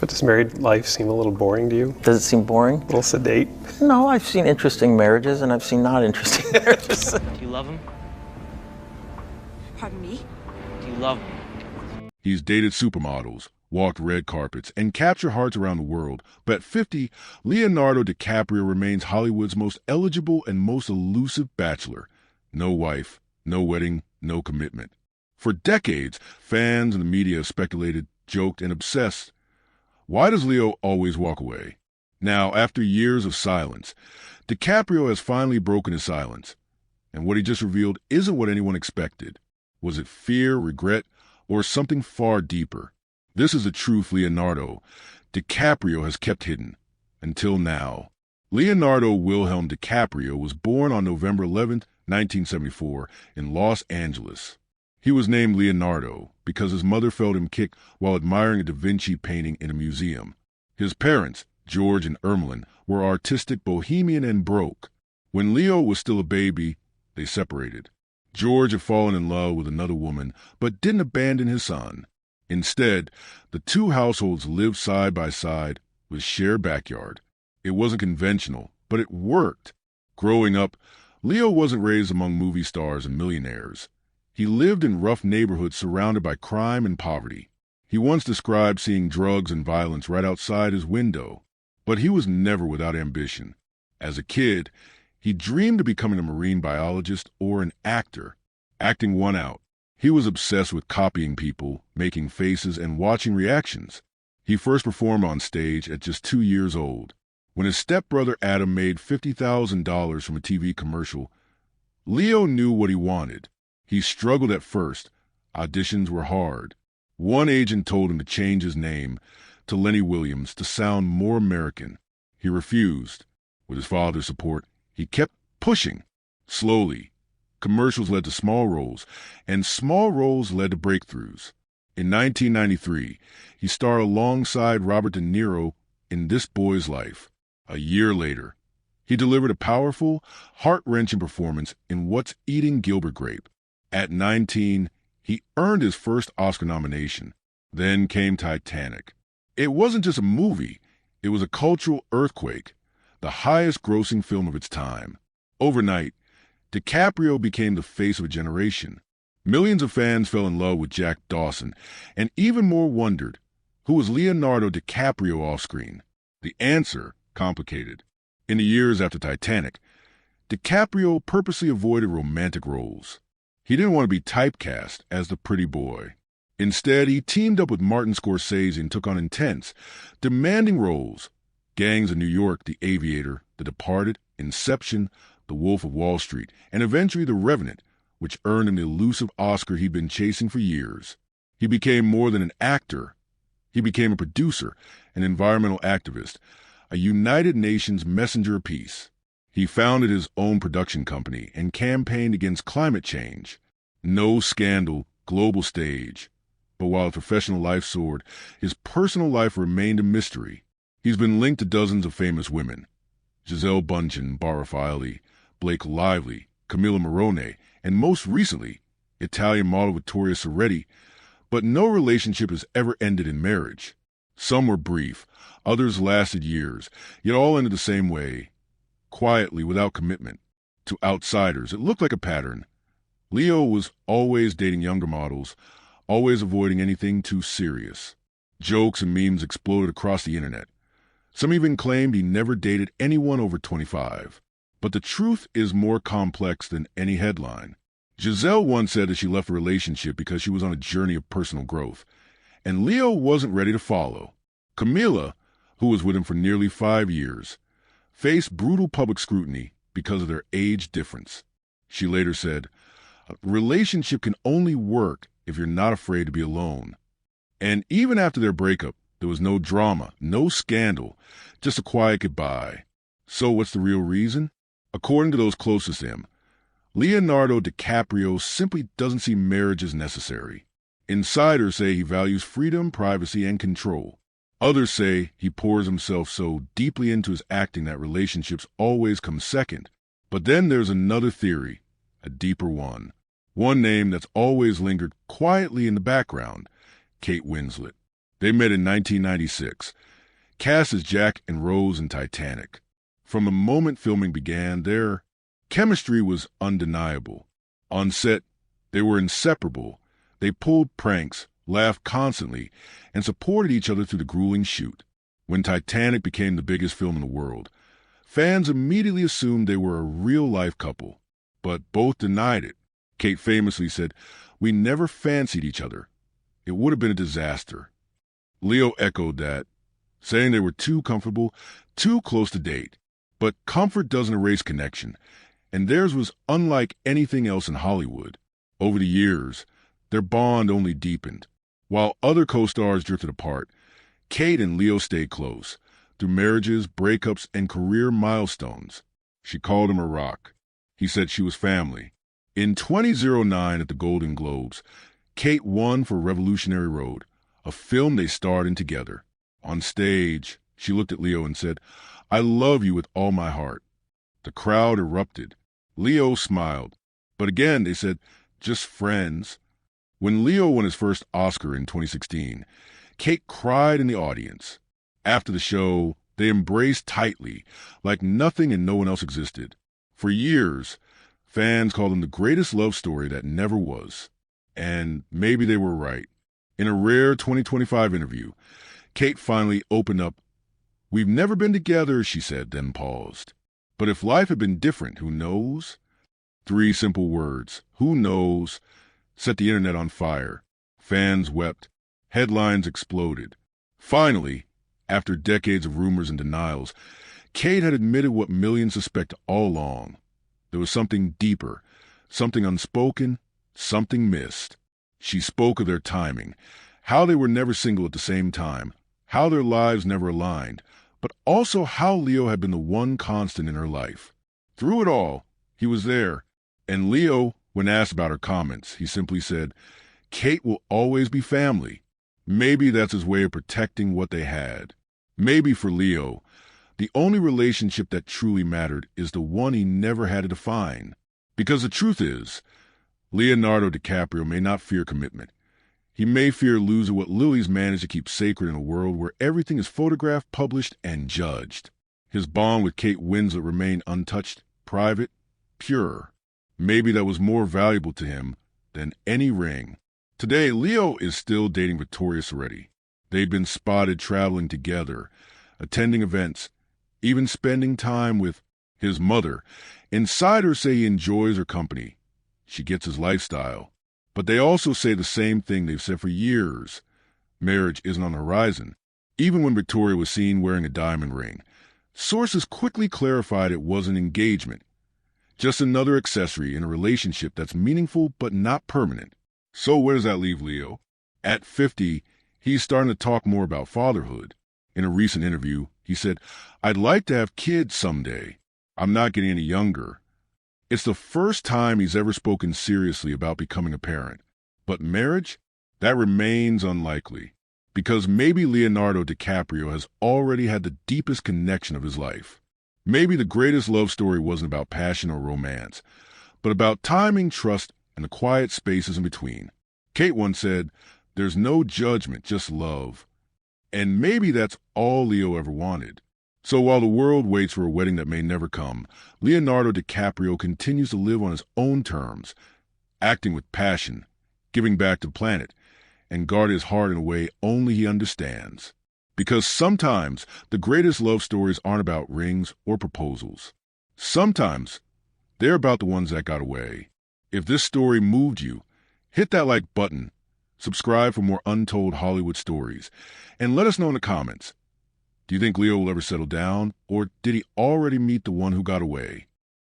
But does married life seem a little boring to you? Does it seem boring? A little sedate? No, I've seen interesting marriages and I've seen not interesting marriages. Do you love him? Pardon me? Do you love him? He's dated supermodels, walked red carpets, and captured hearts around the world. But at 50, Leonardo DiCaprio remains Hollywood's most eligible and most elusive bachelor. No wife, no wedding, no commitment. For decades, fans and the media have speculated, joked, and obsessed. Why does Leo always walk away? Now, after years of silence, DiCaprio has finally broken his silence. And what he just revealed isn't what anyone expected. Was it fear, regret, or something far deeper? This is the truth Leonardo DiCaprio has kept hidden. Until now. Leonardo Wilhelm DiCaprio was born on November 11, 1974, in Los Angeles. He was named Leonardo because his mother felt him kick while admiring a Da Vinci painting in a museum. His parents, George and Ermeline, were artistic, bohemian, and broke. When Leo was still a baby, they separated. George had fallen in love with another woman, but didn't abandon his son. Instead, the two households lived side by side with shared backyard. It wasn't conventional, but it worked. Growing up, Leo wasn't raised among movie stars and millionaires. He lived in rough neighborhoods surrounded by crime and poverty. He once described seeing drugs and violence right outside his window. But he was never without ambition. As a kid, he dreamed of becoming a marine biologist or an actor. Acting won out. He was obsessed with copying people, making faces, and watching reactions. He first performed on stage at just 2 years old. When his stepbrother Adam made $50,000 from a TV commercial, Leo knew what he wanted. He struggled at first. Auditions were hard. One agent told him to change his name to Lenny Williams to sound more American. He refused. With his father's support, he kept pushing. Slowly, commercials led to small roles, and small roles led to breakthroughs. In 1993, he starred alongside Robert De Niro in This Boy's Life. A year later, he delivered a powerful, heart-wrenching performance in What's Eating Gilbert Grape. At 19, he earned his first Oscar nomination. Then came Titanic. It wasn't just a movie. It was a cultural earthquake, the highest-grossing film of its time. Overnight, DiCaprio became the face of a generation. Millions of fans fell in love with Jack Dawson, and even more wondered, who was Leonardo DiCaprio off-screen? The answer, complicated. In the years after Titanic, DiCaprio purposely avoided romantic roles. He didn't want to be typecast as the pretty boy. Instead, he teamed up with Martin Scorsese and took on intense, demanding roles. Gangs of New York, The Aviator, The Departed, Inception, The Wolf of Wall Street, and eventually The Revenant, which earned him the elusive Oscar he'd been chasing for years. He became more than an actor. He became a producer, an environmental activist, a United Nations messenger of peace. He founded his own production company and campaigned against climate change. No scandal, global stage. But while his professional life soared, his personal life remained a mystery. He's been linked to dozens of famous women. Gisele Bündchen, Bara Fili, Blake Lively, Camilla Morrone, and most recently, Italian model Vittoria Soretti. But no relationship has ever ended in marriage. Some were brief, others lasted years, yet all ended the same way. Quietly, without commitment. To outsiders, it looked like a pattern. Leo was always dating younger models, always avoiding anything too serious. Jokes and memes exploded across the internet. Some even claimed he never dated anyone over 25. But the truth is more complex than any headline. Gisele once said that she left a relationship because she was on a journey of personal growth, and Leo wasn't ready to follow. Camilla, who was with him for nearly 5 years, faced brutal public scrutiny because of their age difference. She later said, "A relationship can only work if you're not afraid to be alone." And even after their breakup, there was no drama, no scandal, just a quiet goodbye. So what's the real reason? According to those closest to him, Leonardo DiCaprio simply doesn't see marriage as necessary. Insiders say he values freedom, privacy, and control. Others say he pours himself so deeply into his acting that relationships always come second. But then there's another theory, a deeper one. One name that's always lingered quietly in the background, Kate Winslet. They met in 1996, cast as Jack and Rose in Titanic. From the moment filming began, their chemistry was undeniable. On set, they were inseparable. They pulled pranks, laughed constantly, and supported each other through the grueling shoot. When Titanic became the biggest film in the world, fans immediately assumed they were a real-life couple, but both denied it. Kate famously said, "We never fancied each other. It would have been a disaster." Leo echoed that, saying they were too comfortable, too close to date. But comfort doesn't erase connection, and theirs was unlike anything else in Hollywood. Over the years, their bond only deepened. While other co-stars drifted apart, Kate and Leo stayed close, through marriages, breakups, and career milestones. She called him a rock. He said she was family. In 2009 at the Golden Globes, Kate won for Revolutionary Road, a film they starred in together. On stage, she looked at Leo and said, "I love you with all my heart." The crowd erupted. Leo smiled. But again, they said, "Just friends." When Leo won his first Oscar in 2016, Kate cried in the audience. After the show, they embraced tightly, like nothing and no one else existed. For years, fans called them the greatest love story that never was. And maybe they were right. In a rare 2025 interview, Kate finally opened up. "We've never been together," she said, then paused. "But if life had been different, who knows?" 3 simple words, "who knows," set the internet on fire. Fans wept. Headlines exploded. Finally, after decades of rumors and denials, Kate had admitted what millions suspect all along. There was something deeper, something unspoken, something missed. She spoke of their timing, how they were never single at the same time, how their lives never aligned, but also how Leo had been the one constant in her life. Through it all, he was there. And Leo, when asked about her comments, he simply said, "Kate will always be family." Maybe that's his way of protecting what they had. Maybe for Leo, the only relationship that truly mattered is the one he never had to define. Because the truth is, Leonardo DiCaprio may not fear commitment. He may fear losing what Lily's managed to keep sacred in a world where everything is photographed, published, and judged. His bond with Kate Winslet remained untouched, private, pure. Maybe that was more valuable to him than any ring. Today, Leo is still dating Victoria Soretti. They've been spotted traveling together, attending events, even spending time with his mother. Insiders say he enjoys her company. She gets his lifestyle. But they also say the same thing they've said for years. Marriage isn't on the horizon. Even when Victoria was seen wearing a diamond ring, sources quickly clarified it wasn't engagement. Just another accessory in a relationship that's meaningful but not permanent. So where does that leave Leo? At 50, he's starting to talk more about fatherhood. In a recent interview, he said, "I'd like to have kids someday. I'm not getting any younger." It's the first time he's ever spoken seriously about becoming a parent. But marriage? That remains unlikely. Because maybe Leonardo DiCaprio has already had the deepest connection of his life. Maybe the greatest love story wasn't about passion or romance, but about timing, trust, and the quiet spaces in between. Kate once said, "There's no judgment, just love." And maybe that's all Leo ever wanted. So while the world waits for a wedding that may never come, Leonardo DiCaprio continues to live on his own terms, acting with passion, giving back to the planet, and guard his heart in a way only he understands. Because sometimes the greatest love stories aren't about rings or proposals. Sometimes they're about the ones that got away. If this story moved you, hit that like button, subscribe for more untold Hollywood stories, and let us know in the comments. Do you think Leo will ever settle down, or did he already meet the one who got away?